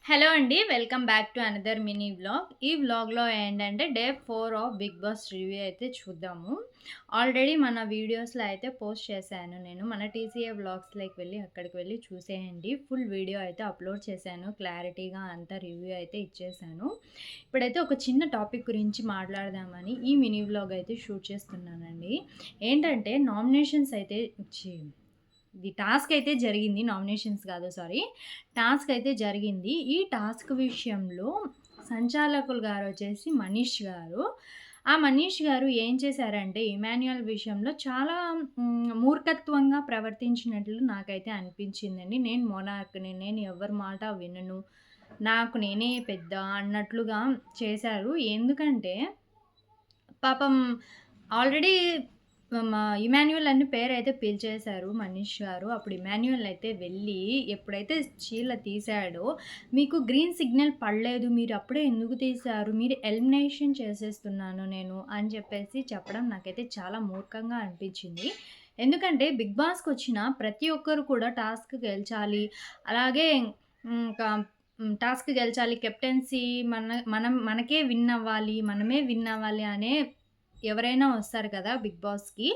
Hello అండి. Welcome back to another mini vlog. ఈ వ్లాగ్‌లో ఏంటంటే day 4 of 'Bigg Boss' review అయితే చూద్దాము. ఆల్రెడీ మన వీడియోస్‌లో అయితే పోస్ట్ చేశాను నేను. మన టీసీఏ వ్లాగ్స్‌లోకి వెళ్ళి అక్కడికి వెళ్ళి చూసేయండి. ఫుల్ వీడియో అయితే అప్‌లోడ్ చేశాను. క్లారిటీగా అంతా రివ్యూ అయితే ఇచ్చేశాను. ఇప్పుడైతే ఒక చిన్న టాపిక్ గురించి మాట్లాడదామని ఈ మినీ వ్లాగ్ అయితే షూట్ చేస్తున్నానండి. ఏంటంటే నామినేషన్స్ అయితే ఇది టాస్క్ అయితే జరిగింది. నామినేషన్స్ కాదు సారీ. టాస్క్ అయితే జరిగింది. ఈ టాస్క్ విషయంలో సంచాలకులు గారొచ్చేసి మనీష్ గారు. ఆ మనీష్ గారు ఏం చేశారంటే ఇమాన్యుయల్ విషయంలో చాలా మూర్ఖత్వంగా ప్రవర్తించినట్లు నాకైతే అనిపించిందండి. నేను మోనార్క్‌ని. నేను ఎవ్వరి మాట వినను. నాకు నేనే పెద్ద అన్నట్లుగా చేశారు. ఎందుకంటే పాపం ఆల్రెడీ ఇమాన్యుయల్ అని పేరైతే పిలిచేశారు మనీష్ గారు. అప్పుడు ఇమాన్యుయల్ అయితే వెళ్ళి ఎప్పుడైతే చీల తీసాడో, "మీకు గ్రీన్ సిగ్నల్ పడలేదు. మీరు అప్పుడే ఎందుకు తీశారు? మీరు ఎలిమినేషన్ చేసేస్తున్నాను నేను" అని చెప్పేసి చెప్పడం నాకైతే చాలా మూర్ఖంగా అనిపించింది. ఎందుకంటే బిగ్ బాస్‌కొచ్చిన ప్రతి ఒక్కరు కూడా టాస్క్ గెలిచాలి. అలాగే ఇంకా టాస్క్ గెలిచాలి. కెప్టెన్సీ మనకే విన్ అవ్వాలి. మనమే విన్ అవ్వాలి అనే ఎవరైనా వస్తారు కదా! బిగ్ బాస్‌కి.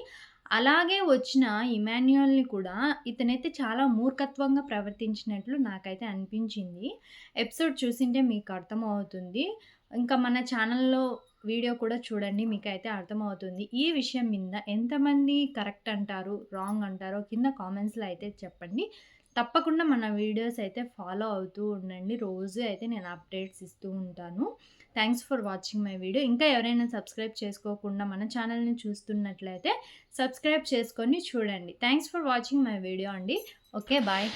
అలాగే వచ్చిన ఇమాన్యుయల్‌ని కూడా ఇతనైతే చాలా మూర్ఖత్వంగా ప్రవర్తించినట్లు నాకైతే అనిపించింది. ఎపిసోడ్ చూసింటే మీకు అర్థమవుతుంది. ఇంకా మన ఛానల్‌లో వీడియో కూడా చూడండి. మీకైతే అర్థమవుతుంది. ఈ విషయం మీద ఎంతమంది కరెక్ట్ అంటారు, రాంగ్ అంటారో కింద కామెంట్స్‌లో అయితే చెప్పండి. తప్పకుండా మన వీడియోస్ అయితే ఫాలో అవుతూ ఉండండి. రోజు అయితే నేను అప్డేట్స్ ఇస్తూ ఉంటాను. Thanks for watching my video. ఇంకా ఎవరైనా సబ్స్క్రైబ్ చేసుకోకుండా మన ఛానల్‌ని చూస్తున్నట్లయితే సబ్స్క్రైబ్ చేసుకొని చూడండి. Thanks for watching my video అండి. ఓకే. బాయ్.